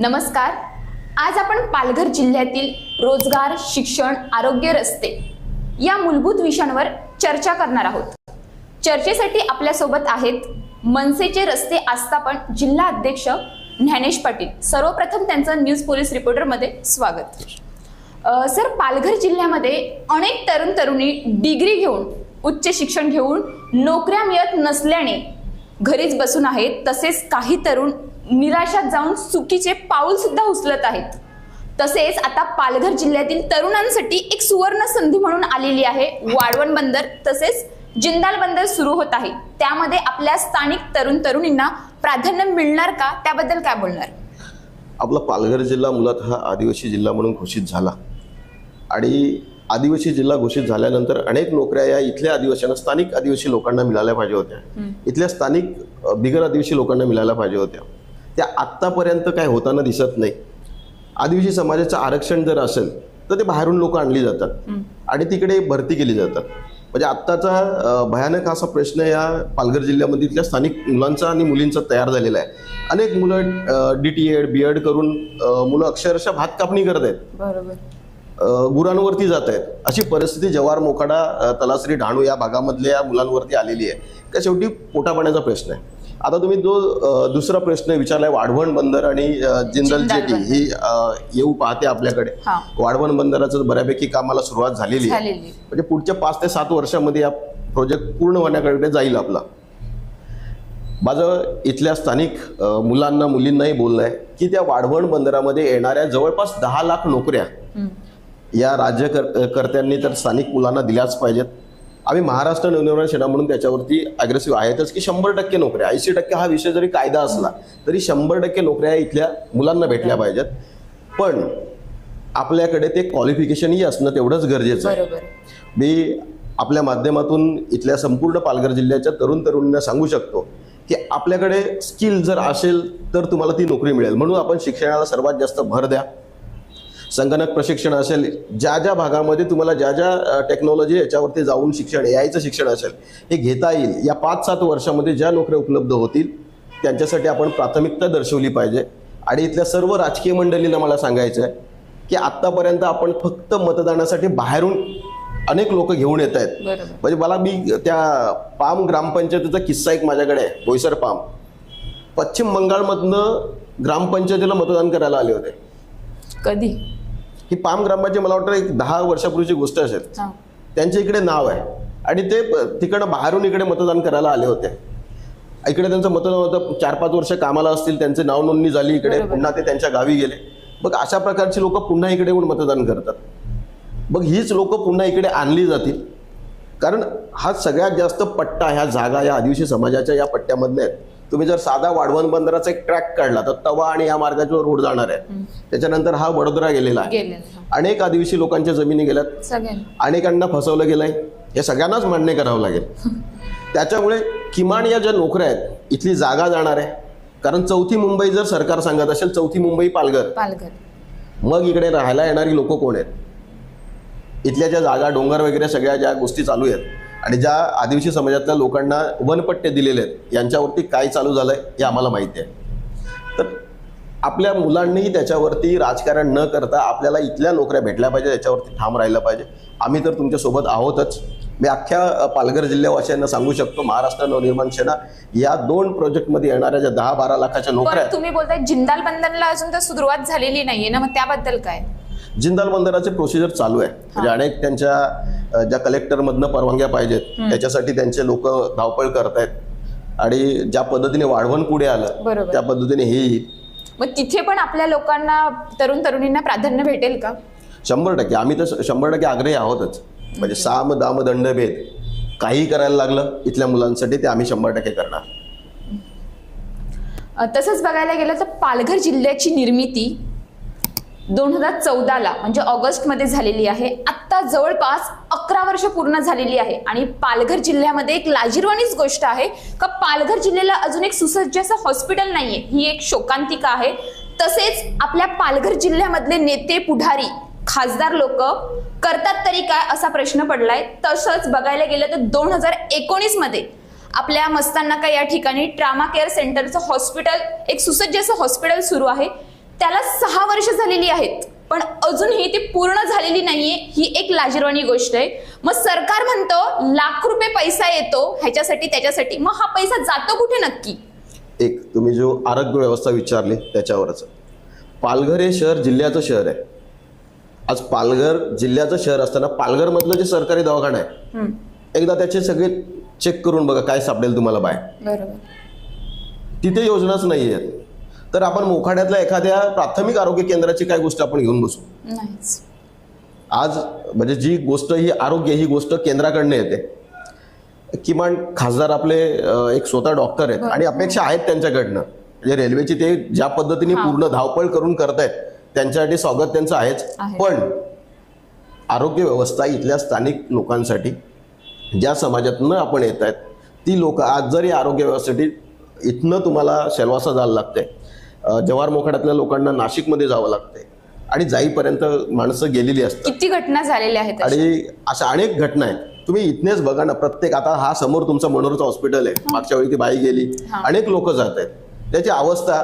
नमस्कार. आज आपण पालघर जिल्ह्यातील रोजगार, शिक्षण, आरोग्य, रस्ते या मूलभूत विषयांवर चर्चा करणार आहोत. चर्चेसाठी आपल्यासोबत आहेत मनसेचे रस्ते आस्थापन जिल्हा अध्यक्ष ज्ञानेश पाटील. सर्वप्रथम त्यांचं न्यूज पोलीस रिपोर्टर मध्ये स्वागत. सर, पालघर जिल्ह्यामध्ये अनेक तरुण तरुणी डिग्री घेऊन, उच्च शिक्षण घेऊन नोकऱ्या मिळत नसल्याने घरीच बसून आहेत. तसेच काही तरुण निराशात जाऊन चुकीचे पाऊल सुद्धा उचलत आहेत. तसेच आता पालघर जिल्ह्यातील तरुणांसाठी एक सुवर्ण संधी म्हणून आलेली आहे वाढवण बंदर तसेच जिंदाल बंदर सुरू होत आहे. त्यामध्ये आपल्या स्थानिक तरुण तरुणींना प्राधान्य मिळणार का, त्याबद्दल काय बोलणार? आपला पालघर जिल्हा मुळात हा आदिवासी जिल्हा म्हणून घोषित झाला आणि आदिवासी जिल्हा घोषित झाल्यानंतर अनेक नोकऱ्या या इथल्या आदिवासींना, स्थानिक आदिवासी लोकांना मिळाल्या पाहिजे होत्या. इथल्या स्थानिक बिगर आदिवासी लोकांना मिळाल्या पाहिजे होत्या. त्या आत्तापर्यंत काय होताना दिसत नाही. आदिवासी समाजाचं आरक्षण जर असेल तर ते बाहेरून लोक आणली जातात आणि तिकडे भरती केली जातात. म्हणजे आत्ताचा भयानक असा प्रश्न या पालघर जिल्ह्यामधील स्थानिक मुलांचा आणि मुलींचा तयार झालेला आहे. अनेक मुलं DTED BEd करून मुलं अक्षरशः भात कापणी करत आहेत, बरोबर, गुरांवरती जात आहेत. अशी परिस्थिती जव्हार, मोखाडा, तलासरी, डहाणू या भागामधल्या मुलांवरती आलेली आहे. का शेवटी पोटापाण्याचा प्रश्न आहे. आता तुम्ही जो दुसरा प्रश्न विचारलाय, वाढवण बंदर आणि जिंदाल जेटी ही येऊ पाहते आपल्याकडे. वाढवण बंदराचं बऱ्यापैकी कामाला सुरुवात झालेली आहे. म्हणजे पुढच्या 5 ते 7 वर्षामध्ये हा प्रोजेक्ट पूर्ण होण्याकडे जाईल आपला. माझं इथल्या स्थानिक मुलांना, मुलींनाही बोलणं आहे की त्या वाढवण बंदरामध्ये येणाऱ्या जवळपास 10 लाख नोकऱ्या या राज्यकर्त्यांनी तर स्थानिक मुलांना दिल्याच पाहिजेत. आम्ही महाराष्ट्र नवनिर्माण सेना म्हणून त्याच्यावरती अग्रेसिव्ह आहेतच की 100% नोकऱ्या, 80% हा विषय जरी कायदा असला तरी 100% नोकऱ्या इथल्या मुलांना भेटल्या पाहिजेत. पण आपल्याकडे ते क्वालिफिकेशनही असणं तेवढंच गरजेचं आहे. मी आपल्या माध्यमातून इथल्या संपूर्ण पालघर जिल्ह्याच्या तरुण तरुणींना सांगू शकतो की आपल्याकडे स्किल जर असेल तर तुम्हाला ती नोकरी मिळेल. म्हणून आपण शिक्षणाला सर्वात जास्त भर द्या. संगणक प्रशिक्षण असेल, ज्या ज्या भागामध्ये तुम्हाला ज्या ज्या टेक्नॉलॉजी याच्यावरती जाऊन शिक्षण, AIचं शिक्षण असेल, हे घेता येईल. या 5-7 वर्षामध्ये ज्या नोकऱ्या उपलब्ध होतील त्यांच्यासाठी आपण प्राथमिकता दर्शवली पाहिजे. आणि इथल्या सर्व राजकीय मंडळींना मला सांगायचं आहे की आत्तापर्यंत आपण फक्त मतदानासाठी बाहेरून अनेक लोक घेऊन येत आहेत. म्हणजे मी त्या पाम ग्रामपंचायतीचा किस्सा एक माझ्याकडे आहे. बोईसर पाम, पश्चिम बंगालमधनं ग्रामपंचायतीला मतदान करायला आले होते. कधी? ही पाम ग्रामपंचायत मला वाटतं एक 10 वर्षापूर्वीची गोष्ट असेल. त्यांच्या इकडे नाव आहे आणि ते तिकडं बाहेरून इकडे मतदान करायला आले होते. इकडे त्यांचं मतदान होतं, 4-5 वर्ष कामाला असतील, त्यांचे नाव नोंदणी झाली इकडे, पुन्हा ते त्यांच्या गावी गेले. मग अशा प्रकारची लोक पुन्हा इकडे येऊन मतदान करतात. मग हीच लोक पुन्हा इकडे आणली जातील. कारण हा सगळ्यात जास्त पट्टा, ह्या जागा या आदिवासी समाजाच्या या पट्ट्यामधल्या आहेत. तुम्ही जर साधा वाढवण बंदराचा एक ट्रॅक काढला तर तवा आणि या मार्गावर रोड जाणार आहे. त्याच्यानंतर हा वडोदरा गेलेला आहे. अनेक आदिवासी लोकांच्या जमिनी गेल्यात, अनेकांना फसवलं गेलंय. हे सगळ्यांनाच मान्य करावं लागेल. त्याच्यामुळे किमान या ज्या नोकऱ्या आहेत, इथली जागा जाणार आहे. कारण 4थी मुंबई जर सरकार सांगत असेल, 4थी मुंबई पालघर, मग इकडे राहायला येणारी लोक कोण आहेत? इथल्या ज्या जागा, डोंगर वगैरे सगळ्या ज्या गोष्टी चालू आहेत आणि ज्या आदिवासी समाजातल्या लोकांना वनपट्टे दिलेले आहेत, यांच्यावरती काय चालू झालंय हे आम्हाला माहिती आहे. तर आपल्या मुलांनीही त्याच्यावरती राजकारण न करता आपल्याला इथल्या नोकऱ्या भेटल्या पाहिजे, याच्यावरती ठाम राहिलं पाहिजे. आम्ही तर तुमच्यासोबत आहोतच. मी अख्ख्या पालघर जिल्ह्यावासियांना सांगू शकतो, महाराष्ट्र नवनिर्माण सेना या 2 प्रोजेक्टमध्ये येणाऱ्या ज्या 10-12 लाखाच्या नोकऱ्या, तुम्ही बोलताय जिंदाल बंदरला अजून तर सुरुवात झालेली नाहीये ना, मग त्याबद्दल काय? जिंदाल बंदराचे प्रोसिजर चालू आहे. म्हणजे अनेक त्यांच्या ज्या कलेक्टरमधनं परवानग्या पाहिजेत त्याच्यासाठी त्यांचे लोक धावपळ करतायत. आणि ज्या पद्धतीने वाढवण पुढे आलं त्या पद्धतीने हे येईल. मग तिथे पण आपल्या लोकांना, तरुण तरुणींना प्राधान्य भेटेल का? 100%. आम्ही तर 100% आग्रही आहोतच. म्हणजे साम दाम दंडभेद काही करायला लागलं इथल्या मुलांसाठी ते आम्ही 100% करणार. तसंच बघायला गेलं तर पालघर जिल्ह्याची निर्मिती 2014ला म्हणजे ऑगस्ट मध्ये झालेली आहे. आता जवळपास 11 वर्ष पूर्ण झालेली आहे. आणि पालघर जिल्ह्यामध्ये एक लाजिरवाणीच गोष्ट आहे का पालघर जिल्ह्याला अजून एक सुसज्ज असं हॉस्पिटल नाहीये. ही एक शोकांतिका आहे. तसेच आपल्या पालघर जिल्ह्यामधले नेते, पुढारी, खासदार लोक करतात तरी काय असा प्रश्न पडलाय. तसंच बघायला गेलं तर 2019 मध्ये आपल्या मस्तांना का या ठिकाणी ट्रामा केअर सेंटरचं हॉस्पिटल, एक सुसज्ज असं हॉस्पिटल सुरू आहे. त्याला 6 वर्ष झालेली आहेत, पण अजूनही ती पूर्ण झालेली नाहीये. ही एक लाजिरवाणी गोष्ट आहे. मग सरकार म्हणतं लाख रुपये पैसा येतो ह्याच्यासाठी त्याच्यासाठी, मग हा पैसा जातो कुठे नक्की? एक तुम्ही जो आरोग्य व्यवस्था विचारली त्याच्यावरच, पालघर हे शहर जिल्ह्याचं शहर आहे. आज पालघर जिल्ह्याचं शहर असताना पालघर मधलं जे सरकारी दवाखाना आहे एकदा त्याचे सगळे चेक करून बघा, काय सापडेल तुम्हाला बाय. बरोबर. तिथे योजनाच नाहीये. तर आपण मोखाड्यातल्या एखाद्या प्राथमिक आरोग्य केंद्राची काय गोष्ट आपण घेऊन बसू? नाहीच. आज म्हणजे जी गोष्ट ही आरोग्य ही गोष्ट केंद्राकडनं येते. किमान खासदार आपले एक स्वतः डॉक्टर आहेत आणि अपेक्षा आहेत त्यांच्याकडनं, म्हणजे रेल्वेची ते ज्या पद्धतीने पूर्ण धावपळ करून करतायत त्यांच्यासाठी स्वागत त्यांचं आहेच. पण आरोग्य व्यवस्था इथल्या स्थानिक लोकांसाठी, ज्या समाजातनं आपण येत आहेत ती लोक, आज जरी आरोग्य व्यवस्थेसाठी इथनं तुम्हाला शेलवासा जायला लागतंय, जव्हार मोखाड्यातल्या लोकांना नाशिकमध्ये जावं लागतंय आणि जाईपर्यंत माणसं गेलेली असतात. किती घटना झालेल्या आहेत आणि अशा अनेक घटना आहेत. तुम्ही इथनेच बघा ना, प्रत्येक आता हा समोर तुमचं मनोरचं हॉस्पिटल आहे, मागच्या वेळी ती बाई गेली, अनेक लोक जात आहेत. त्याची अवस्था,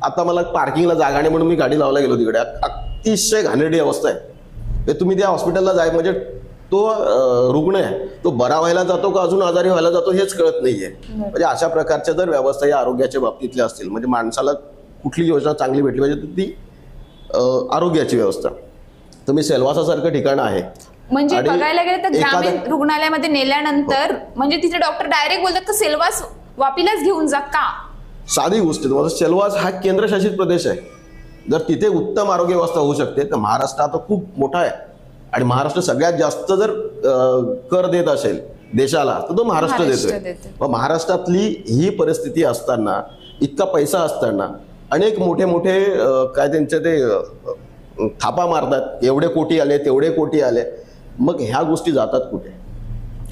आता मला पार्किंगला जागा नाही म्हणून मी गाडी लावायला गेलो तिकडे, अतिशय घाणेरडी अवस्था आहे. तुम्ही त्या हॉस्पिटलला जाय म्हणजे तो रुग्ण आहे तो बरा व्हायला जातो का अजून आजारी व्हायला जातो हेच कळत नाहीये. म्हणजे अशा प्रकारच्या जर व्यवस्था या आरोग्याच्या बाबतीतल्या असतील, म्हणजे माणसाला कुठली योजना चांगली भेटली पाहिजे तर ती आरोग्याची व्यवस्था. तुम्ही सेल्वासासारखं ठिकाण आहे, म्हणजे बघायला गेलं तर ग्रामीण रुग्णालयामध्ये नेल्यानंतर म्हणजे तिथे डॉक्टर डायरेक्ट बोलतात की सेल्वास वापीलाच घेऊन जा का? साधी गोष्ट, तुम्हाला सेल्वास हा केंद्रशासित प्रदेश आहे. जर तिथे उत्तम आरोग्य व्यवस्था होऊ शकते तर महाराष्ट्र आता खूप मोठा आहे आणि महाराष्ट्र सगळ्यात जास्त जर कर देत असेल देशाला तर तो महाराष्ट्र देतोय. मग महाराष्ट्रातली ही परिस्थिती असताना, इतका पैसा असताना, अनेक मोठे मोठे काय त्यांचे ते थापा मारतात, एवढे कोटी आले तेवढे कोटी आले, मग ह्या गोष्टी जातात कुठे?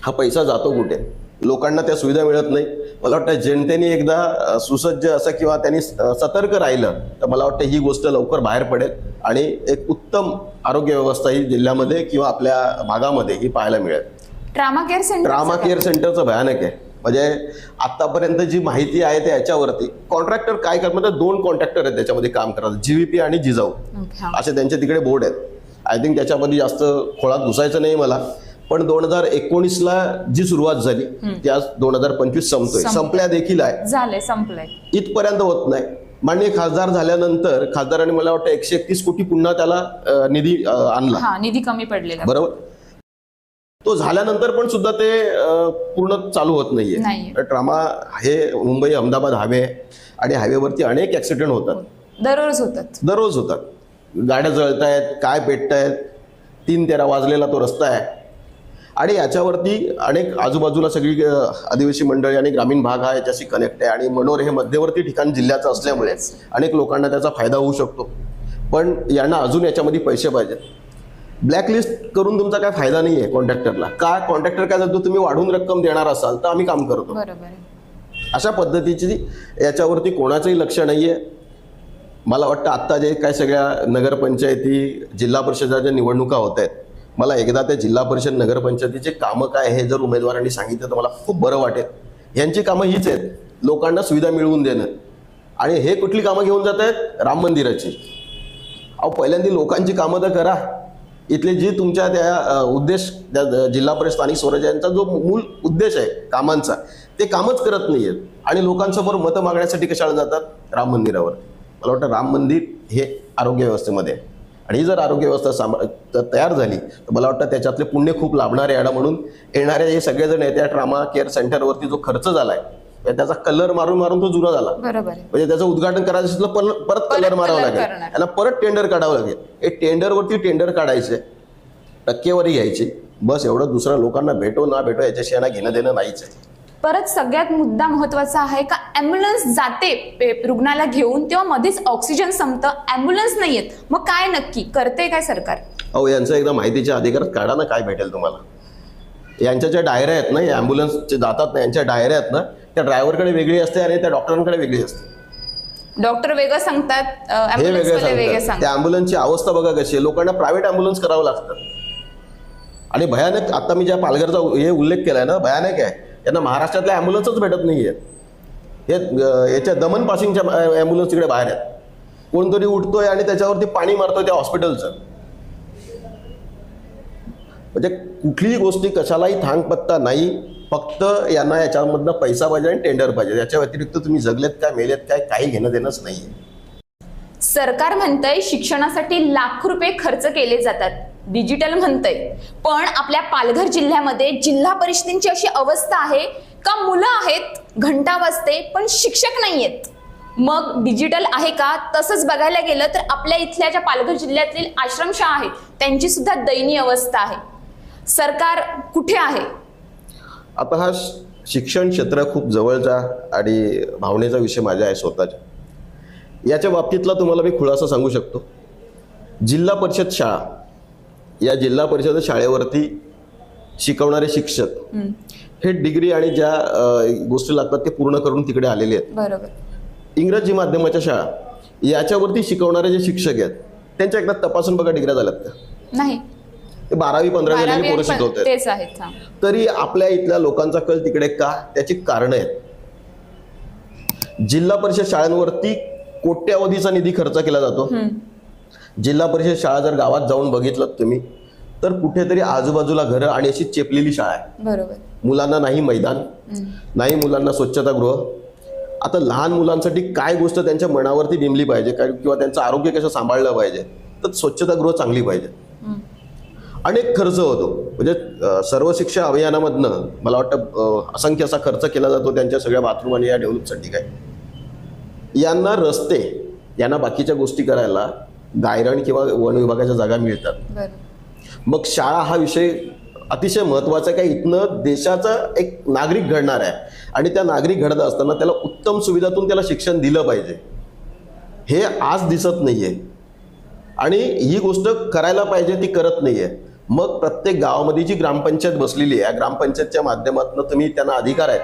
हा पैसा जातो कुठे? लोकांना त्या सुविधा मिळत नाही. मला वाटतं जनतेने एकदा सुसज्ज असं किंवा त्यांनी सतर्क राहिलं तर मला वाटतं ही गोष्ट लवकर बाहेर पडेल आणि एक उत्तम आरोग्य व्यवस्था ही जिल्ह्यामध्ये किंवा आपल्या भागामध्ये ही पाहायला मिळेल. ट्रामा केअर सेंटरचं भयानक आहे. म्हणजे आतापर्यंत जी माहिती आहे त्या याच्यावरती कॉन्ट्रॅक्टर काय करतात, म्हणजे 2 कॉन्ट्रॅक्टर आहेत त्याच्यामध्ये काम करतात, जीव्हीपी आणि जिजाऊ असे त्यांचे तिकडे बोर्ड आहेत. आय थिंक त्याच्यामध्ये जास्त खोळात घुसायचं नाही मला, पण 2019ला जी सुरुवात झाली ती आज 2025 संपतोय, संपल्या देखील आहे, झाले संपलंय, इथपर्यंत होत नाही. माननीय खासदार झाल्यानंतर खासदारांनी मला वाटतं 131 कोटी पुन्हा त्याला निधी आणला, निधी कमी पडलेला, बरोबर. तो झाल्यानंतर पण सुद्धा ते पूर्ण चालू होत नाहीये. ट्रामा हे मुंबई अहमदाबाद हायवे आणि हायवेवरती अनेक ऍक्सिडेंट होतात, दररोज होतात. गाड्या जळतायत, काय पेटतायत, 3:13 वाजलेला तो रस्ता आहे आणि याच्यावरती अनेक आजूबाजूला सगळी आदिवासी मंडळी आणि ग्रामीण भाग हा याच्याशी कनेक्ट आहे आणि मनोर हे मध्यवर्ती ठिकाण जिल्ह्याचं असल्यामुळे अनेक लोकांना त्याचा फायदा होऊ शकतो. पण यांना अजून याच्यामध्ये पैसे पाहिजेत. ब्लॅकलिस्ट करून तुमचा काय फायदा नाहीये कॉन्ट्रॅक्टरला. का कॉन्ट्रॅक्टर काय जातो, तुम्ही वाढून रक्कम देणार असाल तर आम्ही काम करतो, अशा पद्धतीची याच्यावरती कोणाचंही लक्ष नाहीये. मला वाटतं आत्ता जे काय सगळ्या नगरपंचायती जिल्हा परिषदाच्या निवडणुका होत आहेत, मला एकदा त्या जिल्हा परिषद नगरपंचायतीचे कामं काय हे जर उमेदवारांनी सांगितलं तर मला खूप बरं वाटेल. यांची कामं हीच आहेत, लोकांना सुविधा मिळवून देणं. आणि हे कुठली कामं घेऊन जात आहेत? राम मंदिराची. अहो पहिल्यांदा लोकांची कामं तर करा. इथले जी तुमच्या त्या उद्देश, त्या जिल्हा परिषद स्थानिक स्वराज्यांचा जो मूळ उद्देश आहे कामांचा, ते कामच करत नाहीयेत आणि लोकांसमोर मतं मागण्यासाठी कशाला जातात? राम मंदिरावर. मला वाटतं राम मंदिर हे आरोग्य व्यवस्थेमध्ये आहे आणि ही जर आरोग्य व्यवस्था तयार झाली तर मला वाटतं त्याच्यातले पुण्य खूप लाभणार आहे. म्हणून येणारे हे सगळेजण येत्या ट्रामा केअर सेंटरवरती जो खर्च झालाय त्याचा कलर मारून मारून तो जुना झाला, म्हणजे त्याचं उद्घाटन करायचं असलं परत कलर मारावं लागेल, यांना परत टेंडर काढावं लागेल. हे टेंडरवरती टेंडर काढायचे, टक्केवारी घ्यायची, बस एवढं. दुसऱ्या लोकांना भेटो ना भेटो याच्याशी यांना घेणं देणं नाहीच आहे. परत सगळ्यात मुद्दा महत्वाचा आहे का ॲम्ब्युलन्स जाते रुग्णाला घेऊन तेव्हा मध्येच ऑक्सिजन संपतं, ॲम्ब्युलन्स नाही येत, मग काय नक्की करते काय सरकार? अहो यांचं एकदा माहितीच्या अधिकारात काढा ना, काय भेटेल तुम्हाला. यांच्या ज्या डायऱ्या आहेत ना, ॲम्ब्युलन्सचे जातात ना, यांच्या डायऱ्या आहेत ना, त्या ड्रायव्हरकडे वेगळी असते आणि त्या डॉक्टरांकडे वेगळी असते. डॉक्टर वेगळं सांगतात, हे वेगळे सांगतात. त्या ॲम्ब्युलन्सची अवस्था बघा कशी आहे. लोकांना प्रायव्हेट ॲम्ब्युलन्स करावं लागतं आणि भयानक. आता मी ज्या पालघरचा हे उल्लेख केलाय ना, भयानक आहे. यांना महाराष्ट्रातल्या ॲम्ब्युलन्सच भेटत नाहीये. हे याच्या दमन पासिंगच्या ॲम्ब्युलन्स तिकडे बाहेर आहेत. कोणतरी उठतोय आणि त्याच्यावरती पाणी मारतोय त्या हॉस्पिटलचं. म्हणजे कुठलीही गोष्टी कशालाही थांगपत्ता नाही, फक्त यांना याच्यामधनं पैसा पाहिजे आणि टेंडर पाहिजे. याच्या व्यतिरिक्त तुम्ही जगलेत काय मेलेत काय काही घेणं देणंच नाहीये. सरकार म्हणतंय शिक्षणासाठी लाख रुपये खर्च केले जातात, डिजिटल म्हणतंय, पण आपल्या पालघर जिल्ह्यामध्ये जिल्हा परिषदेची अशी अवस्था आहे का मुलं आहेत, घंटा वाजते, पण शिक्षक नाहीयेत. मग डिजिटल आहे का? तसंच बघायला गेलं तर आपल्या इथल्या ज्या पालघर जिल्ह्यातील आश्रमशाळा आहेत त्यांची सुद्धा दयनीय अवस्था आहे. सरकार कुठे आहे? आता हा शिक्षण क्षेत्र खूप जवळचा आणि भावनेचा विषय माझ्या आहे स्वतःच्या. याच्या बाबतीतला तुम्हाला मी खुलासा सांगू शकतो. जिल्हा परिषद शाळा, या जिल्हा परिषद शाळेवरती शिकवणारे शिक्षक हे डिग्री आणि ज्या गोष्टी लागतात ते पूर्ण करून तिकडे आलेले आहेत. बरोबर. इंग्रजी माध्यमाच्या शाळा, याच्यावरती शिकवणारे जे शिक्षक आहेत त्यांच्या एकदा तपासून बघा डिग्र्या झाल्यात का? नाही. 12वी 15वी झालेली पोरं शिकवतात. तेच आहेत. तरी आपल्या इथल्या लोकांचा कल तिकडे का? त्याची कारणं आहेत. जिल्हा परिषद शाळांवरती कोट्यावधीचा निधी खर्च केला जातो. जिल्हा परिषद शाळा जर गावात जाऊन बघितलं तुम्ही तर कुठेतरी आजूबाजूला घरं आणि अशी चेपलेली शाळा आहे. बरोबर. मुलांना नाही मैदान, नाही मुलांना स्वच्छतागृह. आता लहान मुलांसाठी काय गोष्ट त्यांच्या मनावरती नेमली पाहिजे किंवा त्यांचं आरोग्य कसं सांभाळलं पाहिजे, तर स्वच्छतागृह चांगली पाहिजे. अनेक खर्च होतो. म्हणजे सर्व शिक्षा अभियानामधनं मला वाटतं असंख्य असा खर्च केला जातो त्यांच्या सगळ्या बाथरूम आणि या डेव्हलपसाठी. काय यांना रस्ते, यांना बाकीच्या गोष्टी करायला गायरण किंवा वन विभागाच्या जागा मिळतात. मग शाळा हा विषय अतिशय महत्वाचा आहे. काय इथनं देशाचा एक नागरिक घडणार आहे आणि त्या नागरिक घडत असताना त्याला उत्तम सुविधातून त्याला शिक्षण दिलं पाहिजे. हे आज दिसत नाहीये आणि ही गोष्ट करायला पाहिजे ती करत नाहीये. मग प्रत्येक गावामध्ये जी ग्रामपंचायत बसलेली आहे, या ग्रामपंचायतच्या माध्यमातून तुम्ही त्यांना अधिकार आहेत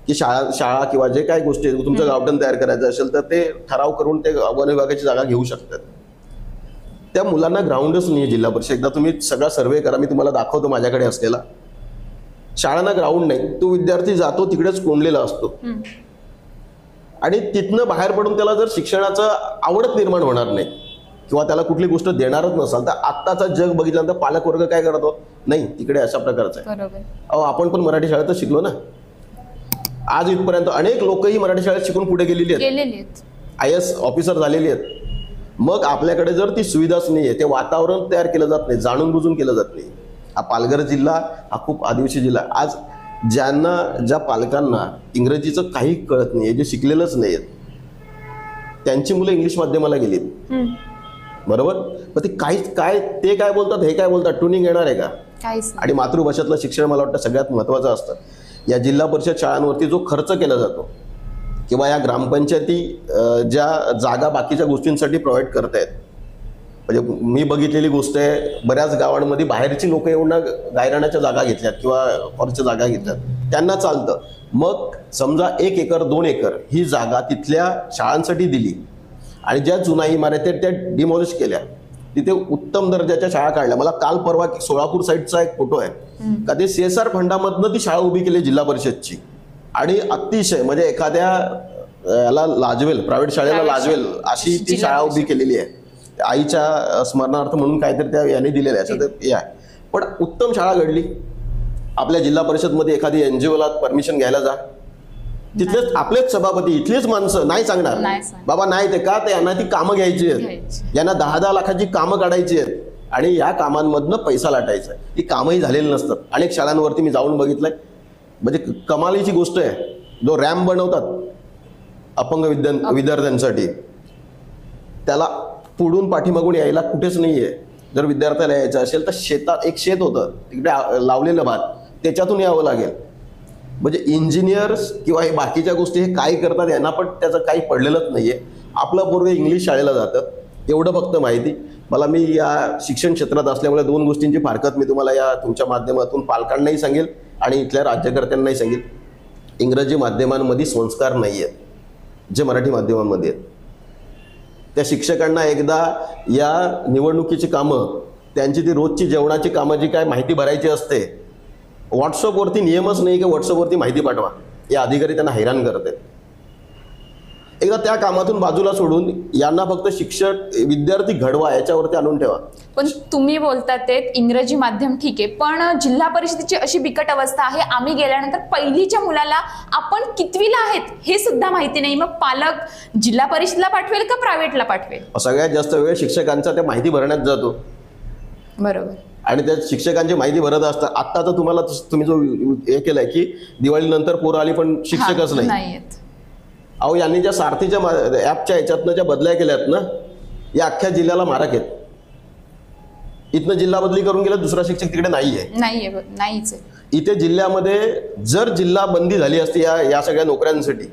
की शाळा किंवा जे काही गोष्टी तुमचं गावठण तयार करायचं असेल तर ते ठराव करून ते वन विभागाची जागा घेऊ शकतात. त्या मुलांना ग्राउंडच नाही जिल्हा परिषद. एकदा तुम्ही सगळा सर्वे करा, मी तुम्हाला दाखवतो माझ्याकडे असलेला. शाळांना ग्राउंड नाही, तो विद्यार्थी जातो तिकडेच कोंडलेला असतो आणि तिथनं बाहेर पडून त्याला जर शिक्षणाचं आवडत निर्माण होणार नाही किंवा त्याला कुठली गोष्ट देणारच नसाल तर आत्ताचा जग बघितल्यानंतर पालक वर्ग काय करतो, नाही तिकडे अशा प्रकारचं आहे. अहो आपण पण मराठी शाळेतच शिकलो ना. आज इथपर्यंत अनेक लोकही मराठी शाळेत शिकून पुढे गेलेली आहेत, IAS ऑफिसर झालेली आहेत. मग आपल्याकडे जर ती सुविधाच नाहीये, ते वातावरण तयार केलं जात नाही, जाणून बुजून केलं जात नाही. हा पालघर जिल्हा हा खूप आदिवासी जिल्हा. आज ज्या पालकांना इंग्रजीचं काही कळत नाहीये, जे शिकलेलंच नाहीयेत, त्यांची मुलं इंग्लिश माध्यमाला गेलीत. बरोबर. मग ते ते काय बोलतात हे काय बोलतात ट्युनिंग येणार आहे का? आणि मातृभाषेतलं शिक्षण मला वाटतं सगळ्यात महत्वाचं असतं. या जिल्हा परिषद शाळांवरती जो खर्च केला जातो किंवा या ग्रामपंचायती ज्या जागा बाकीच्या गोष्टींसाठी प्रोव्हाइड करतायत, म्हणजे मी बघितलेली गोष्ट आहे, बऱ्याच गावांमध्ये बाहेरची लोक येऊन गायरानाच्या जागा घेतल्यात किंवा फॉरच्या जागा घेतल्यात, त्यांना चालतं. मग समजा 1 एकर 2 एकर ही जागा तिथल्या शाळांसाठी दिली आणि ज्या जुन्या इमारती त्या डिमॉलिश केल्या, तिथे उत्तम दर्जाच्या शाळा काढल्या. मला काल परवा सोलापूर साईडचा एक फोटो आहे का ते CSR फंडामधनं ती शाळा उभी केली जिल्हा परिषदची आणि अतिशय म्हणजे एखाद्या याला लाजवेल, प्रायव्हेट शाळेला लाजवेल अशी ती शाळा उभी केलेली आहे. आईच्या स्मरणार्थ म्हणून काहीतरी त्या याने दिलेलं आहे, असं ते आहे. पण उत्तम शाळा घडली. आपल्या जिल्हा परिषदमध्ये एखादी NGOला परमिशन घ्यायला जा, तिथलेच आपलेच सभापती इथलीच माणसं नाही सांगणार बाबा नाही ते का, तर यांना ती कामं घ्यायची आहेत, यांना 10-10 लाखाची कामं काढायची आहेत आणि या कामांमधनं पैसा लाटायचा आहे. ही कामही झालेली नसतात. अनेक शाळांवरती मी जाऊन बघितलंय. म्हणजे कमालीची गोष्ट आहे. जो रॅम्प बनवतात अपंग विद्यार्थ्यांसाठी, त्याला पुढून पाठीमागून यायला कुठेच नाहीये. जर विद्यार्थ्याला यायचं असेल तर शेतात एक शेत होतं तिकडे लावलेलं भात, त्याच्यातून यावं लागेल. म्हणजे इंजिनियर्स किंवा हे बाकीच्या गोष्टी हे काय करतात यांना पण त्याचं काही पडलेलंच नाहीये. आपलं पूर्व इंग्लिश शाळेला जातं एवढं फक्त माहिती. मी या शिक्षण क्षेत्रात असल्यामुळे 2 गोष्टींची फारकत मी तुम्हाला या तुमच्या माध्यमातून पालकांनाही सांगेल आणि इथल्या राज्यकर्त्यांनाही सांगेल. इंग्रजी माध्यमांमध्ये संस्कार नाही आहेत जे मराठी माध्यमांमध्ये आहेत. त्या शिक्षकांना एकदा या निवडणुकीची कामं, त्यांची ती रोजची जेवणाची कामं जी काय माहिती भरायची असते, व्हॉट्सअपवरती नियमच नाही की व्हॉट्सअपवरती माहिती पाठवा, या अधिकारी त्यांना हैराण करत आहेत. एकदा त्या कामातून बाजूला सोडून यांना फक्त शिक्षक विद्यार्थी घडवा याच्यावरती आणून ठेवा. पण तुम्ही बोलतात ते इंग्रजी माध्यम ठीक आहे, पण जिल्हा परिषदेची अशी बिकट अवस्था आहे, आम्ही गेल्यानंतर पहिलीच्या मुलाला आपण कितवीला आहेत हे सुद्धा माहिती नाही. मग पालक जिल्हा परिषदला पाठवेल का प्रायव्हेटला पाठवेल? सगळ्यात जास्त वेळ शिक्षकांचा त्या माहिती भरण्यात जातो. बरोबर. आणि त्या शिक्षकांची माहिती भरत असतात. आता तर तुम्हाला तुम्ही जो हे केलाय की दिवाळीनंतर पोरं आली पण शिक्षकच नाही. अहो यांनी ज्या सारथीच्या ऍपच्या ह्याच्यातनं ज्या बदल्या केल्यात ना, या अख्ख्या जिल्ह्याला मारक आहेत. इथनं जिल्हा बदली करून गेला, दुसरा शिक्षक तिकडे नाहीच. इथे जिल्ह्यामध्ये जर जिल्हा बंदी झाली असती या सगळ्या नोकऱ्यांसाठी,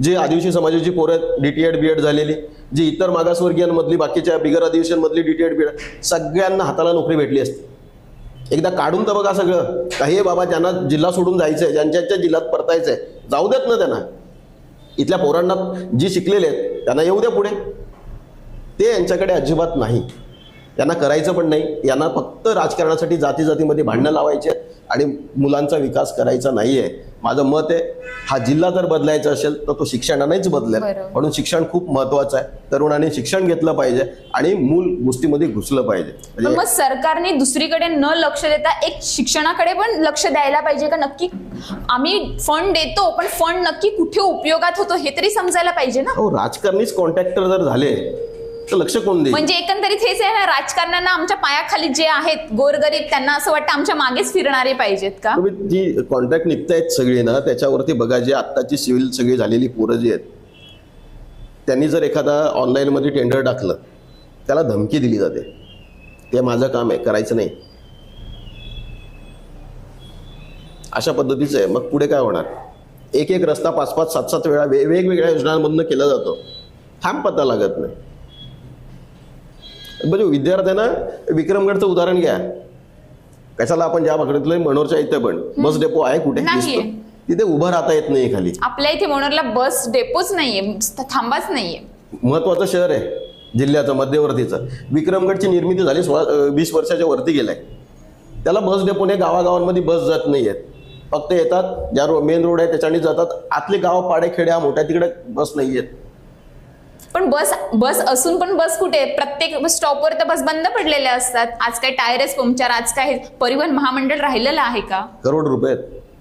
जे आदिवासी समाजाची पोरं डीटीएड बीएड झालेली, जी इतर मागासवर्गीयांमधली बाकीच्या बिगर आदिवासींमधली मधली डीटीएड बीएड, सगळ्यांना हाताला नोकरी भेटली असती. एकदा काढून तर बघा सगळं. काही बाबा ज्यांना जिल्हा सोडून जायचंय, ज्यांच्या जिल्ह्यात परतायचंय, जाऊ देत ना त्यांना. इथल्या पोरांना जी शिकलेले आहेत त्यांना येऊ द्या पुढे. ते यांच्याकडे अजिबात नाही. यांना करायचं पण नाही. यांना फक्त राजकारणासाठी जाती जातीमध्ये भांडणं लावायचे आणि मुलांचा विकास करायचा नाहीये. माझं मत आहे, हा जिल्हा जर बदलायचा असेल तर तो शिक्षणानेच बदलेल. म्हणून शिक्षण खूप महत्वाचं आहे. तरुणांनी शिक्षण घेतलं पाहिजे आणि मूल गोष्टीमध्ये घुसलं पाहिजे. मग सरकारने दुसरीकडे न लक्ष देता एक शिक्षणाकडे पण लक्ष द्यायला पाहिजे का? नक्की आम्ही फंड देतो, पण फंड नक्की कुठे उपयोगात होतो हे तरी समजायला पाहिजे ना. हो, राजकारणीच कॉन्ट्रॅक्टर जर झाले तर लक्ष कोण देईल? म्हणजे एकंदरीत हेच आहे ना, राजकारण्यांना आमच्या पायाखाली जे आहेत गोरगरीब त्यांना असं वाटतं आमच्या मागेच फिरणारे पाहिजेत का? तुम्ही जी कॉन्ट्रॅक्ट निघतायत सगळी ना, त्याच्यावरती बघा, जे आत्ताची सिव्हिल सगळी झालेली पोरं जी आहेत, त्यांनी जर एखादा ऑनलाईन मध्ये टेंडर टाकलं, त्याला धमकी दिली जाते, ते माझं काम आहे, करायचं नाही. अशा पद्धतीचं आहे. मग पुढे काय होणार? एक एक रस्ता 5-5, 7-7 वेळा वेगवेगळ्या योजनांमधून केला जातो. थांब पत्ता लागत नाही. म्हणजे विद्यार्थ्यांना विक्रमगडचं उदाहरण घ्या. कशाला आपण ज्या भागातलं मनोरच्या इथे पण बस डेपो आहे कुठे? तिथे उभं राहता येत नाही खाली. आपल्या इथे मनोरला बस डेपोच नाहीये, थांबाच नाहीये. महत्वाचं शहर आहे जिल्ह्याचं, मध्यवर्तीचं. विक्रमगडची निर्मिती झाली 20 वर्षाच्या वरती गेलाय. त्याला बस डेपोने गावागावांमध्ये बस जात नाहीयेत. फक्त येतात, ज्या मेन रोड आहे त्याच्याने जातात. आतले गाव पाडे खेड्या मोठ्या तिकडे बस नाहीयेत. पण बस असून पण बस कुठे? प्रत्येक स्टॉपवर तर बस बंद पडलेल्या असतात. आज काय टायरच पंक्चर, आज काय परिवहन महामंडळ राहिलेलं आहे का? करोड रुपये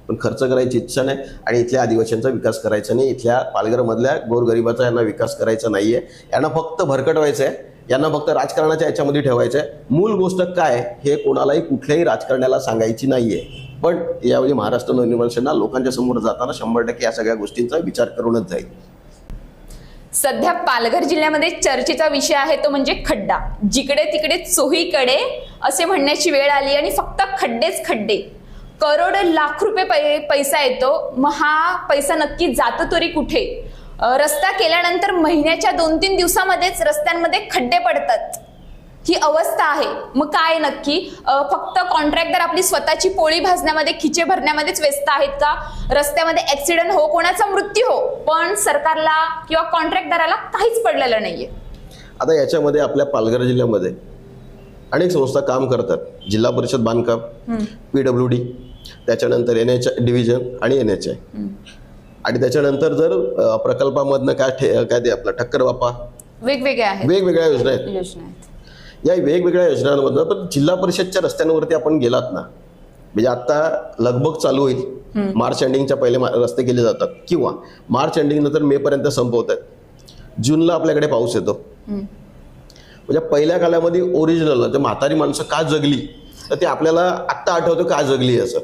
पण खर्च करायची इच्छा नाही. आणि इथल्या आदिवासींचा विकास करायचा नाही. इथल्या पालघर मधल्या गोरगरिबाचा यांना विकास करायचा नाहीये. यांना फक्त भरकटवायचंय. यांना फक्त राजकारणाच्या याच्यामध्ये ठेवायचंय. मूल गोष्ट काय हे कोणालाही कुठल्याही राजकारण्याला सांगायची नाहीये. पण यावेळी महाराष्ट्र नवनिर्माण सेना लोकांच्या समोर जाताना 100% या सगळ्या गोष्टींचा विचार करूनच जाईल. सध्या पालघर जिल्ह्यामध्ये चर्चेचा विषय आहे तो म्हणजे खड्डा. जिकडे तिकडे चोहीकडे असे म्हणण्याची वेळ आली आणि फक्त खड्डेच खड्डे. करोड लाख रुपये पैसा येतो. मग हा पैसा नक्की जातो तरी कुठे? रस्ता केल्यानंतर महिन्याच्या 2-3 दिवसामध्येच रस्त्यांमध्ये खड्डे पडतात. ही अवस्था आहे. मग काय नक्की फक्त कॉन्ट्रॅक्टर आपली स्वतःची पोळी भाजण्यामध्ये, खिचे भरण्यामध्येच व्यस्त आहेत का? रस्त्यामध्ये ऍक्सिडेंट हो, कोणाचा मृत्यू हो, पण सरकारला किंवा कॉन्ट्रॅक्टराला काहीच पडलेलं नाहीये. आता याच्यामध्ये आपल्या पालघर जिल्ह्यामध्ये अनेक संस्था काम करतात. जिल्हा परिषद बांधकाम, PWD, त्याच्यानंतर NH डिव्हिजन आणि NHI. आणि त्याच्यानंतर जर प्रकल्पामधनं काय ते आपला ठक्कर बापा, वेगवेगळ्या योजना आहेत. या वेगवेगळ्या योजनांमधनं पण जिल्हा परिषदच्या रस्त्यांवरती आपण गेलात ना, म्हणजे आता लगबग चालू होईल. मार्च एंडिंगच्या पहिले रस्ते केले जातात किंवा मार्च एंडिंग नंतर मे पर्यंत संपवतात. जूनला आपल्याकडे पाऊस येतो. म्हणजे पहिल्या काळामध्ये ओरिजिनल म्हातारी माणसं का जगली तर ते आपल्याला आत्ता आठवतं का जगली असं.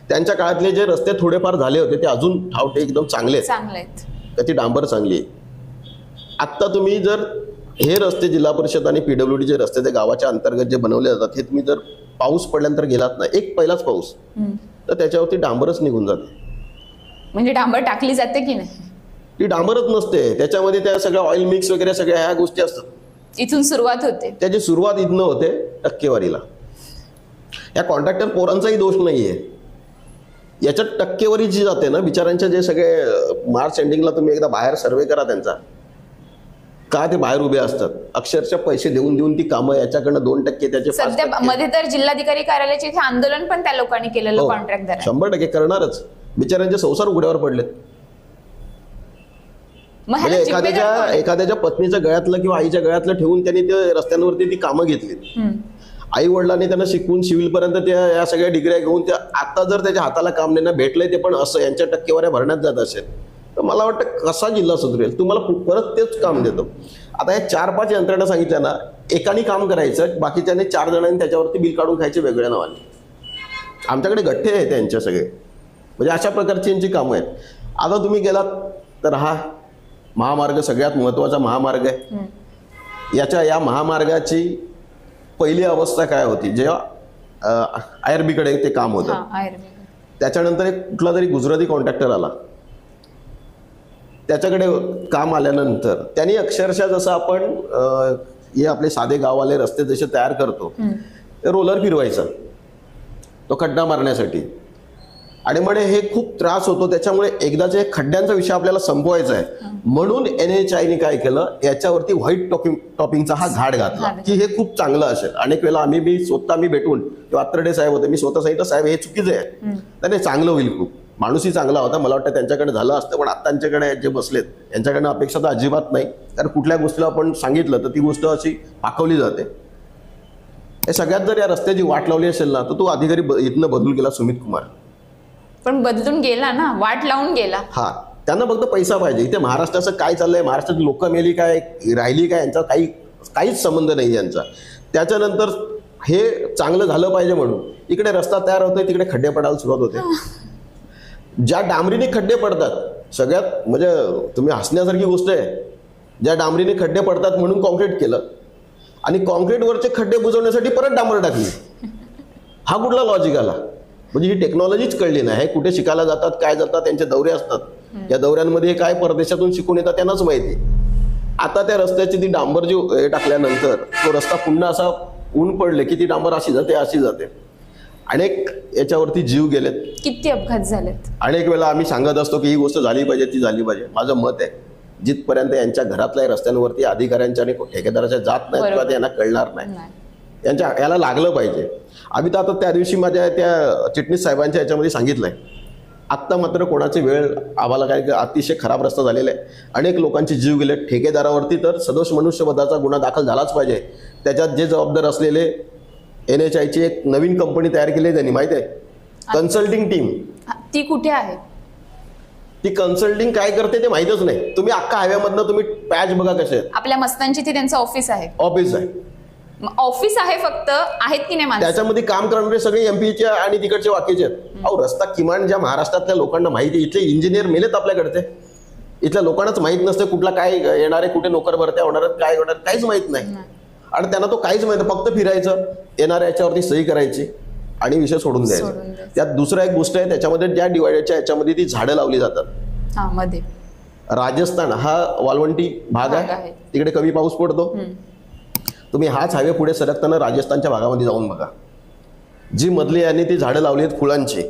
त्यांच्या काळातले जे रस्ते थोडेफार झाले होते ते अजून ठावठे एकदम चांगले आहेत. त्याची डांबर चांगली आहे. आत्ता तुम्ही जर हे रस्ते जिल्हा परिषद आणि PWD चे रस्ते ते गावाच्या अंतर्गत जे बनवले जातात, हे तुम्ही जर पाऊस पडल्यानंतर गेलात ना, एक पहिलाच पाऊस, तर त्याच्यावरती डांबरच निघून जाते. म्हणजे डांबर टाकली जाते की नाही? ती डांबरच नसते. त्याच्यामध्ये त्या सगळ्या ऑइल मिक्स वगैरे सगळ्या ह्या गोष्टी असतात. इथून सुरुवात होते. त्याची सुरुवात इथनं होते टक्केवारीला. या कॉन्ट्रॅक्टर पोरांचाही दोष नाहीये. याच्यात टक्केवारी जी जाते ना बिचारांच्या, जे सगळे मार्च एंडिंगला तुम्ही एकदा बाहेर सर्वे करा त्यांचा, का ते बाहेर उभे असतात. अक्षरशः पैसे देऊन देऊन ती कामं, याच्याकडनं 2% त्याचे. सध्या मध्ये तर जिल्हाधिकारी कार्यालयाचे इथे आंदोलन पण त्या लोकांनी केलेलं. कॉन्ट्रॅक्टर 100% करणारच. बिचारांचे संसार उघड्यावर पडलेत. मग ह्याला म्हणजे जिम्मेदार कोण? एखाद्याच्या पत्नीच्या गळ्यातलं किंवा आईच्या गळ्यातलं ठेवून त्यांनी ते रस्त्यांवरती ती कामं घेतली. आई वडिलांनी त्यांना शिकवून सिव्हिल पर्यंत त्या या सगळ्या डिग्र्या घेऊन त्या आता जर त्याच्या हाताला काम त्यांना भेटलंय ते पण असं यांच्या टक्केवाऱ्या भरण्यात जात असेल तर मला वाटतं कसा जिल्हा सुधरेल. तुम्हाला परत तेच काम देतो. आता या 4-5 यंत्रणा सांगितल्या ना, एकाने काम करायचं, बाकीच्याने 4 जणांनी त्याच्यावरती बिल काढून खायचे वेगळ्या नावाने. आमच्याकडे गठ्ठे आहेत त्यांच्या सगळे, म्हणजे अशा प्रकारची यांची कामं आहेत. आता तुम्ही गेलात तर हा महामार्ग सगळ्यात महत्वाचा महामार्ग आहे. या महामार्गाची पहिली अवस्था काय होती, जेव्हा IRB-कडे ते काम होतं, त्याच्यानंतर एक कुठला तरी गुजराती कॉन्ट्रॅक्टर आला, त्याच्याकडे काम आल्यानंतर त्यांनी अक्षरशः जसं आपण हे आपले साधे गाववाले रस्ते जसे तयार करतो ते रोलर फिरवायचा तो खड्डा मारण्यासाठी. आणि म्हणे हे खूप त्रास होतो, त्याच्यामुळे एकदाचे खड्ड्यांचा विषय आपल्याला संपवायचा आहे म्हणून NHAI काय केलं, याच्यावरती व्हाईट टॉपिंगचा हा घाट घातला की हे खूप चांगलं असेल. अनेक वेळेला मी स्वतः भेटून तेव्हा अत्तरडे साहेब होते, मी स्वतः सांगितलं साहेब हे चुकीचं आहे, त्याने चांगलं होईल. खूप माणूसही चांगला होता, मला वाटतं त्यांच्याकडे झालं असतं, पण आता त्यांच्याकडे जे बसलेत यांच्याकडनं अपेक्षा तर अजिबात नाही. कारण कुठल्या गोष्टीला आपण सांगितलं तर ती गोष्ट अशी पाकवली जाते. हे सगळ्यात जर या रस्त्याची वाट लावली असेल ना तर तो अधिकारी इथनं बदलून गेला सुमित कुमार. पण बदलून गेला ना, वाट लावून गेला. हा, त्यांना फक्त पैसा पाहिजे. इथे महाराष्ट्राचं काय चाललंय, महाराष्ट्रात लोक मेली काय राहिली काय, यांचा काहीच संबंध नाही यांचा. त्याच्यानंतर हे चांगलं झालं पाहिजे म्हणून इकडे रस्ता तयार होतोय, तिकडे खड्डे पडायला सुरुवात होते. ज्या डांबरीने खड्डे पडतात, सगळ्यात म्हणजे तुम्ही हसण्यासारखी गोष्ट आहे, ज्या डांबरीने खड्डे पडतात म्हणून कॉन्क्रीट केलं आणि कॉन्क्रीटवरचे खड्डे बुजवण्यासाठी परत डांबर टाकली. हा कुठला लॉजिक आला? म्हणजे ही टेक्नॉलॉजीच कळली नाही. हे कुठे शिकायला जातात, काय जातात, त्यांचे दौरे असतात, या दौऱ्यांमध्ये काय परदेशातून शिकून येतात त्यांनाच माहिती. आता त्या रस्त्याची ती डांबर जी टाकल्यानंतर तो रस्ता पुन्हा असा ऊन पडले की ती डांबर अशी जाते. अनेक याच्यावरती जीव गेलेत, किती अपघात झालेत. अनेक वेळा आम्ही सांगत असतो की ही गोष्ट झाली पाहिजे, ती झाली पाहिजे. माझं मत आहे जिथपर्यंत यांच्या घरातल्या रस्त्यांवरती अधिकाऱ्यांच्या आणि ठेकेदाराच्या जात नाही किंवा त्यांना कळणार नाही, यांच्या याला लागलं पाहिजे. आम्ही तर आता त्या दिवशी माझ्या त्या चिटणीस साहेबांच्या याच्यामध्ये सांगितलंय. आत्ता मात्र कोणाची वेळ आम्हाला काय अतिशय खराब रस्ता झालेला आहे, अनेक लोकांचे जीव गेले. ठेकेदारावरती तर सदोष मनुष्यवधाचा गुन्हा दाखल झालाच पाहिजे. त्याच्यात जे जबाबदार असलेले NHAIची एक नवीन कंपनी तयार केली त्यांनी, माहिती आहे, कन्सल्टिंग टीम. ती कुठे आहे? ती कन्सल्टिंग काय करते ते माहितच नाही. तुम्ही अख्खा हायवेमधनं तुम्ही पॅच बघा कसे आहेत. आपल्या मस्तांची ती त्यांचं ऑफिस आहे. ऑफिस आहे, ऑफिस आहे, फक्त आहेत की नाही माणसं? त्याच्यामध्ये काम करणारे सगळे MP चे आणि तिकडचे वाक्याचे आहेत. अहो, रस्ता किमान ज्या महाराष्ट्रातल्या लोकांना माहिती, इथले इंजिनियर मेलेत आपल्याकडचे, इथल्या लोकांनाच माहित नसते कुठला काय येणार आहे, कुठे नोकर भरत्या होणार, काय होणार, काहीच माहित नाही. आणि त्यांना तो काहीच माहित, फक्त फिरायचं, येणाऱ्या याच्यावरती सही करायची आणि विषय सोडून द्यायचा. त्यात दुसरा एक गोष्ट आहे, त्याच्यामध्ये ज्या डिवायडरच्या याच्यामध्ये ती झाडं लावली जातात. मध्ये राजस्थान हा वाळवंटी भाग आहे, तिकडे कमी पाऊस पडतो. तुम्ही हाच हायवे पुढे सरकताना राजस्थानच्या भागामध्ये जाऊन बघा, जी मधली यांनी ती झाडं लावली आहेत फुलांची,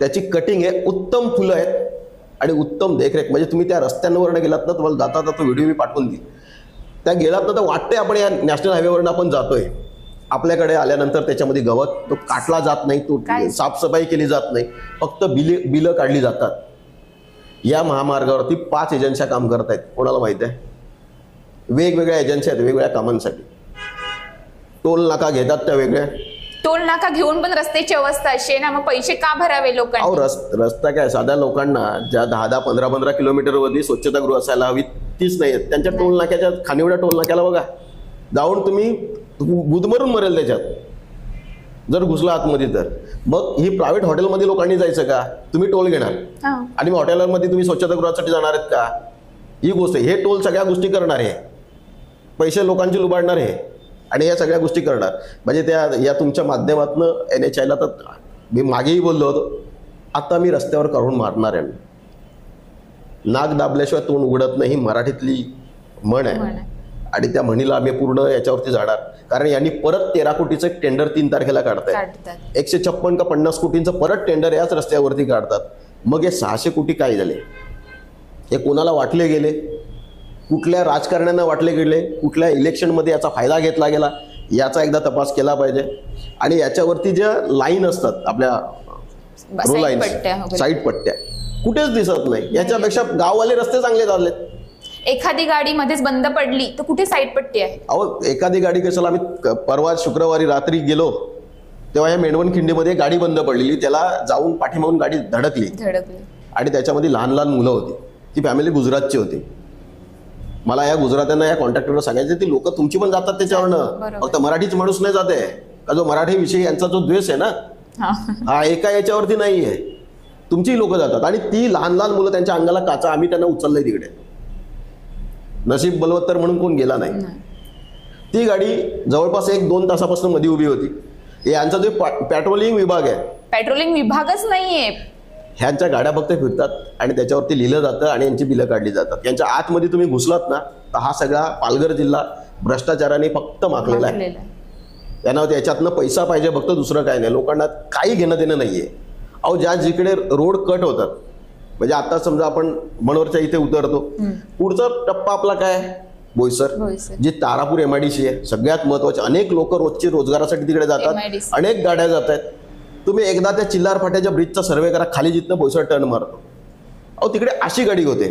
त्याची कटिंग आहे, उत्तम फुलं आहेत आणि उत्तम देखरेख. म्हणजे तुम्ही त्या रस्त्यांवरनं गेलात ना, तुम्हाला जाता तो व्हिडिओ मी पाठवून देईन, त्या गेलात ना तर वाटतंय आपण या नॅशनल हायवेवरनं आपण जातोय. आपल्याकडे आल्यानंतर त्याच्यामध्ये गवत तो काटला जात नाही, तो साफसफाई केली जात नाही, फक्त बिलं काढली जातात. या महामार्गावरती 5 एजन्स्या काम करत आहेत. कोणाला माहित आहे? वेगवेगळ्या एजन्सी आहेत वेगवेगळ्या कामांसाठी. टोल नाका घेतात त्या वेगळ्या. टोल नाका घेऊन पण रस्त्याची अवस्था अशी आहे ना, मग पैसे का भरावे लोकांनी? अहो, रस्ता काय साध्या लोकांना ज्या 10-10, 15-15 किलोमीटरवरती स्वच्छतागृह असायला हवी तीच नाही आहेत. त्यांच्या टोल नाक्याच्या खानिवड्या टोल नाक्याला बघा, जाऊन तुम्ही गुदमरून मरेल त्याच्यात जर घुसला आतमध्ये तर. मग ही प्रायव्हेट हॉटेलमध्ये लोकांनी जायचं का? तुम्ही टोल घेणार आणि मग हॉटेलमध्ये तुम्ही स्वच्छतागृहासाठी जाणार आहेत का? ही गोष्ट, हे टोल सगळ्या गोष्टी करणार आहे, पैसे लोकांचे लुबाडणार आहे आणि या सगळ्या गोष्टी करणार. म्हणजे त्या या तुमच्या माध्यमातून NHAIला तर मी मागेही बोललो होतो, आता मी रस्त्यावर काढून मारणार आहे. नाक दाबल्याशिवाय तोंड उघडत नाही, मराठीतली म्हण आहे आणि त्या म्हणीला आम्ही पूर्ण याच्यावरती जाणार. कारण यांनी परत 13 कोटीचं एक टेंडर 3 तारखेला काढतात. 156 का 50 कोटींचं परत टेंडर याच रस्त्यावरती काढतात. मग हे 600 कोटी काय झाले? हे कोणाला वाटले गेले? कुठल्या राजकारण्यांना वाटले गेले? कुठल्या इलेक्शनमध्ये याचा फायदा घेतला गेला? याचा एकदा तपास केला पाहिजे. आणि याच्यावरती ज्या लाईन असतात आपल्या रो लाईन, साईड पट्ट्या कुठेच दिसत नाही. याच्यापेक्षा गाववाले रस्ते चांगले झालेत. एखादी गाडी मध्येच बंद पडली तर कुठे साईड पट्टी आहे? अहो एखादी गाडी कशाला, आम्ही परवा शुक्रवारी रात्री गेलो तेव्हा या मेंढवण खिंडीमध्ये गाडी बंद पडलेली, त्याला जाऊन पाठीमागून गाडी धडकली आणि त्याच्यामध्ये लहान लहान मुलं होती. ती फॅमिली गुजरातची होती. मला या गुजरात्यांना, या कॉन्ट्रॅक्टरला सांगायचं, ती लोक तुमची पण जातात त्याच्यावरनं, फक्त मराठीच माणूस नाही जाते का, जो मराठी विषयी यांचा जो द्वेष आहे ना हा एका याच्यावरती नाहीये, तुमची लोक जातात. आणि ती लहान लहान मुलं, त्यांच्या अंगाला काचा, आम्ही त्यांना उचललंय तिकडे. नशीब बलवत्तर म्हणून कोण गेला नाही. ती गाडी जवळपास 1-2 तासापासून मध्ये उभी होती. यांचा जो पेट्रोलिंग विभाग आहे, पेट्रोलिंग विभागच नाहीये, ह्यांच्या गाड्या फक्त फिरतात आणि त्याच्यावरती लिहिलं जातं आणि यांची बिलं काढली जातात. यांच्या आतमध्ये तुम्ही घुसलात ना तर हा सगळा पालघर जिल्हा भ्रष्टाचाराने फक्त माखलेला आहे. यांना याच्यातनं पैसा पाहिजे फक्त, दुसरं काय नाही. लोकांना काही घेणं देणं नाहीये. अहो ज्या जिकडे रोड कट होतात, म्हणजे आता समजा आपण मनोरच्या इथे उतरतो, पुढचा टप्पा आपला काय, बोईसर, जी तारापूर MIDC आहे, सगळ्यात महत्वाचे. अनेक लोक रोजची रोजगारासाठी तिकडे जातात, अनेक गाड्या जात आहेत. तुम्ही एकदा त्या चिल्लार फाट्याच्या ब्रिजचा सर्वे करा, खाली जिथनं बोईसर टर्न मारतो, अहो तिकडे अशी गाडी होते.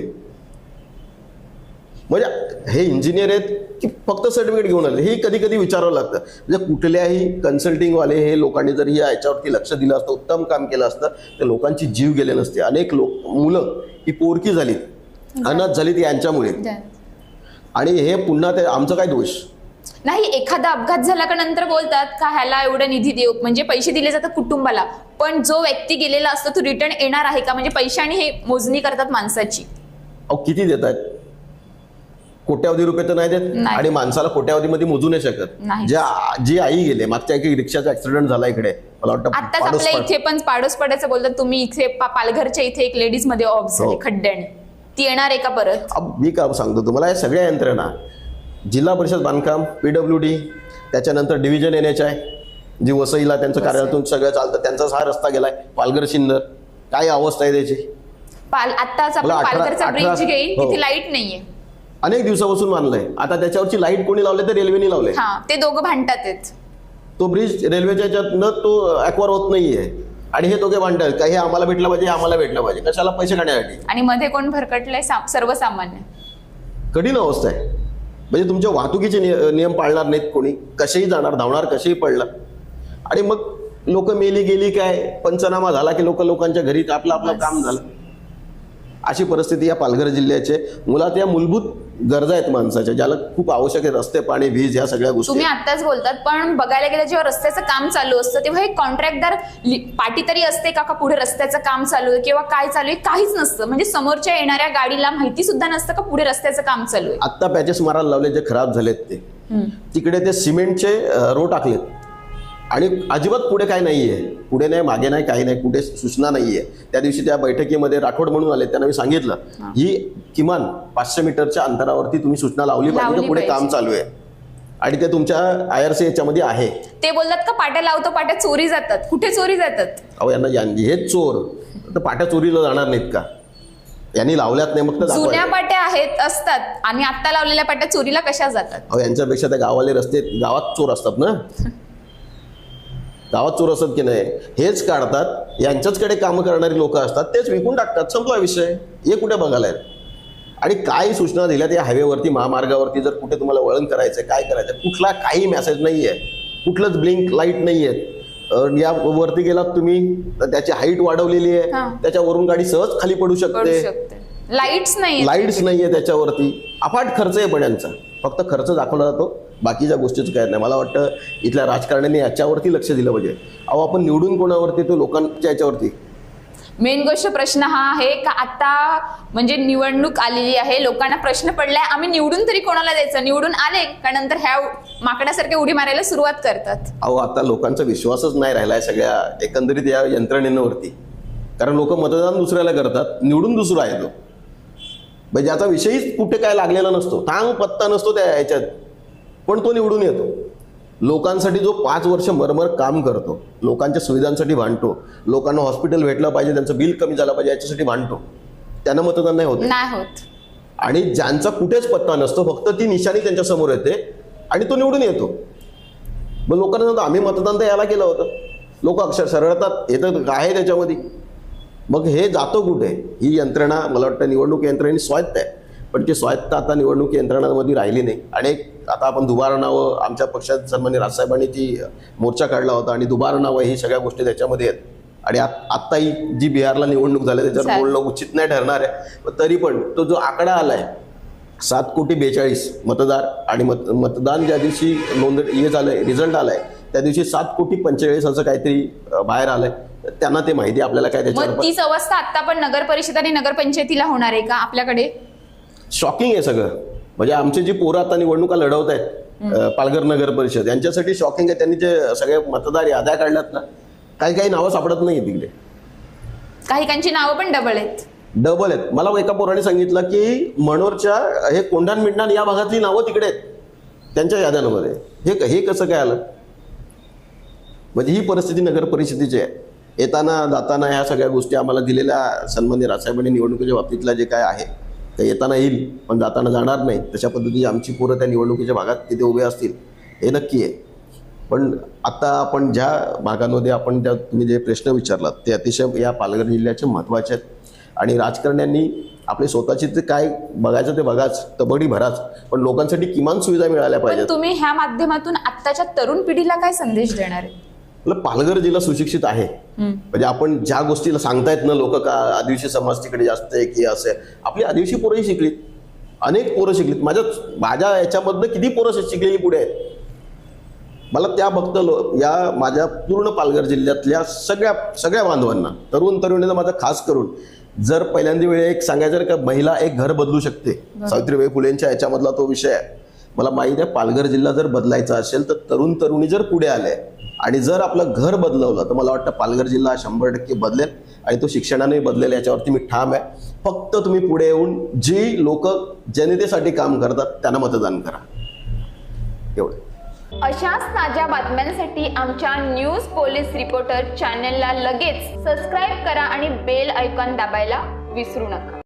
म्हणजे हे इंजिनियर आहेत की फक्त सर्टिफिकेट घेऊन आले, हे कधी कधी विचारावं लागतं. म्हणजे कुठल्याही कन्सल्टिंगवाले हे लोकांनी जर याच्यावरती लक्ष दिलं असतं, उत्तम काम केलं असतं, तर लोकांची जीव गेले नसते. अनेक मुलं ही पोरकी झालीत, अनाथ झालीत यांच्यामुळे. आणि हे पुन्हा ते आमचं काय दोष नाही. एखादा अपघात झाला का नंतर बोलतात का ह्याला एवढा निधी देऊ, म्हणजे पैसे दिले जातात कुटुंबाला, पण जो व्यक्ती गेलेला असतो तो रिटर्न येणार आहे का? म्हणजे पैशाने हे मोजणी करतात माणसाची. अहो किती देत आहेत? कोट्यावधी रुपये तर नाही देत, आणि माणसाला कोट्यावधीमध्ये मोजू नाही शकत. जी आई गेले, मागच्या एक रिक्षाचा ऍक्सिडेंट झाला इकडे, मला वाटतं आताच आपल्या इथे पण पाडोसपाड्याचं बोलतात तुम्ही, इथे पालघरच्या इथे एक लेडीज मध्ये ऑफ झाली खड्ड्याने, ती येणार आहे का परत? मी का सांगतो तुम्हाला, या सगळ्या यंत्रणा, जिल्हा परिषद बांधकाम, PWD, त्याच्यानंतर डिव्हिजन NHI, जी वसईला त्यांचं कार्यालयातून सगळं चालतं, त्यांचाच हा रस्ता गेलाय पालघर शिंदर. काय अवस्था आहे त्याची? आत्ताच आपण पालघरचा ब्रिज घेईल, तिथे लाईट नाहीये, अनेक दिवसापासून मानलंय. आता त्याच्यावरची लाईट कोणी लावले तर रेल्वेने लावले. ते दोघं भांडतात. तो ब्रिज रेल्वेच्या याच्यातनं तो ॲक्वार होत नाहीये, आणि हे दोघे भांडतात का हे आम्हाला भेटलं पाहिजे, आम्हाला भेटलं पाहिजे, कशाला? पैसे काढण्यासाठी. आणि मध्ये कोण भरकटलंय? सर्वसामान्य. कठीण अवस्था आहे. म्हणजे तुमच्या वाहतुकीचे नियम पाळणार नाहीत कोणी, कसेही जाणार, धावणार कसेही पडलं, आणि मग लोक मेली गेली, काय पंचनामा झाला की लोकांच्या घरी आपलं आपलं काम झालं. अशी परिस्थिती या पालघर जिल्ह्याचे. मुळात या मूलभूत गरजा आहेत माणसाच्या, ज्याला खूप आवश्यक आहे, रस्ते, पाणी, वीज, या सगळ्या गोष्टी. तुम्ही आत्ताच बोलतात, पण बघायला गेलं जेव्हा रस्त्याचं काम चालू असतं तेव्हा एक कॉन्ट्रॅक्टदार पाठी तरी असते का पुढे रस्त्याचं काम चालू आहे किंवा काय चालू आहे? काहीच नसतं. म्हणजे समोरच्या येणाऱ्या गाडीला माहिती सुद्धा नसतं का पुढे रस्त्याचं काम चालू आहे. आता पॅचेस मारायला लावले जे खराब झालेत ते, तिकडे ते सिमेंटचे रो टाकलेत, आणि अजिबात पुढे काय नाहीये, पुढे नाही, मागे नाही, काही नाही, कुठे सूचना नाहीये. त्या दिवशी त्या बैठकीमध्ये राठोड म्हणून आले, त्यांना मी सांगितलं ही किमान 500 मीटरच्या अंतरावरती तुम्ही सूचना लावली पाहिजे, पुढे काम चालू आहे, आणि ते तुमच्या IRC याच्यामध्ये आहे. ते बोलतात का पाट्या लावतो, पाट्या चोरी जातात. कुठे चोरी जातात? अहो यांना हेच चोर तर पाट्या चोरीला जाणार नाहीत का? यांनी लावल्यात नाही, मग जुन्या पाट्या आहेत असतात, आणि आता लावलेल्या पाट्या चोरीला कशा जातात? अहो यांच्यापेक्षा त्या गावाले रस्ते, गावात चोर असतात ना, गावात चोर असत की नाही, हेच काढतात, यांच्याचकडे कामं करणारी लोक असतात, तेच विकून टाकतात, संपला विषय. हे कुठे बघायला आहे? आणि काही सूचना दिल्यात या हायवेवरती, महामार्गावरती, जर कुठे तुम्हाला वळण करायचंय, काय करायचं, कुठला काही मेसेज नाहीये, कुठलंच ब्लिंक लाईट नाहीये. या वरती गेलात तुम्ही तर त्याची हाईट वाढवलेली आहे, त्याच्यावरून गाडी सहज खाली पडू शकते. लाईट्स नाहीये त्याच्यावरती. अफाट खर्च आहे पण यांचा, फक्त खर्च दाखवला जातो, बाकीच्या गोष्टीच काय नाही. मला वाटतं इथल्या राजकारण्यांनी याच्यावरती लक्ष दिलं पाहिजे. अहो आपण निवडून कोणावरती, तो लोकांच्या याच्यावरती. मेन गोष्ट प्रश्न हा आहे का आता म्हणजे निवडणूक आलेली आहे, लोकांना प्रश्न पडलाय, आम्ही निवडून तरी कोणाला द्यायचं? निवडून आले का नंतर ह्या माकडासारख्या उडी मारायला सुरुवात करतात. अहो आता लोकांचा विश्वासच नाही राहिलाय सगळ्या एकंदरीत या यंत्रणेवरती, कारण लोक मतदान दुसऱ्याला करतात, निवडून दुसरा आहे तो, म्हणजे ज्याचा विषयीच कुठे काय लागलेला नसतो, थांग पत्ता नसतो त्या ह्याच्यात, पण तो निवडून येतो. लोकांसाठी जो 5 वर्ष मरमर काम करतो, लोकांच्या सुविधांसाठी भांडतो, लोकांना हॉस्पिटल भेटलं पाहिजे, त्यांचं बिल कमी झालं पाहिजे याच्यासाठी भांडतो, त्यांना मतदान नाही होत. आणि ज्यांचा कुठेच पत्ता नसतो, फक्त ती निशाणी त्यांच्या समोर येते आणि तो निवडून येतो. मग लोकांना सांगतो आम्ही मतदान तर याला केलं होतं, लोक अक्षर सरळतात, येतं आहे त्याच्यामध्ये. मग हे जातो कुठे? ही यंत्रणा मला वाटतं निवडणूक यंत्रणेने स्वायत्त आहे. पण ती स्वायत्ता आता निवडणूक यंत्रणांमध्ये राहिली नाही. आणि आता आपण दुबार नावं, आमच्या पक्षात सन्माननीय राजसाहेबांनी ती मोर्चा काढला होता आणि दुबार नावं ही सगळ्या गोष्टी त्याच्यामध्ये आहेत. आणि आत्ताही जी बिहारला निवडणूक झाली त्याच्यावर बोलणं उचित नाही ठरणार आहे, पण तरी पण तो जो आकडा आलाय 7,42,00,000 मतदार आणि मतदान ज्या दिवशी हे झालंय, रिझल्ट आलाय त्या दिवशी 7,45,00,000 असं काहीतरी बाहेर आलंय. त्यांना ते माहिती, आपल्याला काय मग त्याच्यावर. तीच अवस्था आता पण नगर परिषद आणि नगरपंचायतीला होणार आहे का आपल्याकडे? शॉकिंग आहे सगळं. म्हणजे आमचे जी पोरं आता निवडणुका लढवत आहेत पालघर नगर परिषद, यांच्यासाठी शॉकिंग आहे. त्यांनी जे सगळे मतदार याद्या काढल्यात ना, काही नावं सापडत नाही तिकडे. काहींची नावं पण डबल आहेत. मला एका पोराने सांगितलं की मनोरच्या हे कोंढाण मिंडाण या भागातली नावं तिकडे आहेत त्यांच्या याद्यांमध्ये. हे कसं काय आलं? म्हणजे ही परिस्थिती नगर परिषदेची आहे. येताना जाताना ह्या सगळ्या गोष्टी आम्हाला दिलेल्या सन्माननीय राजसाहेबांनी निवडणुकीच्या बाबतीतला जे काय आहे ते येताना येईल, पण जाताना जाणार नाही. तशा पद्धतीची आमची पोरं त्या निवडणुकीच्या भागात तिथे उभे असतील हे नक्की आहे. पण आता आपण ज्या भागांमध्ये आपण तुम्ही जे प्रश्न विचारलात ते अतिशय या पालघर जिल्ह्याचे महत्त्वाचे आहेत. आणि राजकारण्यांनी आपले स्वतःची ते काय बघायचं ते बघाच, तबडी भराच, पण लोकांसाठी किमान सुविधा मिळाल्या पाहिजेत. तुम्ही ह्या माध्यमातून आत्ताच्या तरुण पिढीला काय संदेश देणार आहे? पालघर जिल्हा सुशिक्षित आहे. म्हणजे आपण ज्या गोष्टीला सांगतायत ना लोक का आदिवासी समाज तिकडे जास्त आहे की असं आहे, आपली आदिवासी पोरंही शिकलीत, अनेक पोरं शिकलीत. माझ्या याच्यामधनं किती पोरं शिकलेली पुढे आहेत. मला त्या बघतं या माझ्या पूर्ण पालघर जिल्ह्यातल्या सगळ्या बांधवांना, तरुण तरुणींना माझं खास करून, जर पहिल्यांदा वेळी एक सांगायचं का महिला एक घर बदलू शकते, सावित्रीबाई फुलेंच्या याच्यामधला तो विषय आहे. मला माहिती आहे पालघर जिल्हा जर बदलायचा असेल तर तरुण तरुणी जर पुढे आले आणि जर आपलं घर बदलवलं तर मला वाटतं पालघर जिल्हा 100% बदलेल आणि तो शिक्षणाने बदलेल, याच्यावरती मी ठाम आहे. फक्त तुम्ही पुढे येऊन जी लोक जनतेसाठी काम करतात त्यांना मतदान करा, एवढं. अशाच ताज्या बातम्यांसाठी आमच्या न्यूज पोलीस रिपोर्टर चॅनलला लगेच सबस्क्राईब करा आणि बेल आयकॉन दाबायला विसरू नका.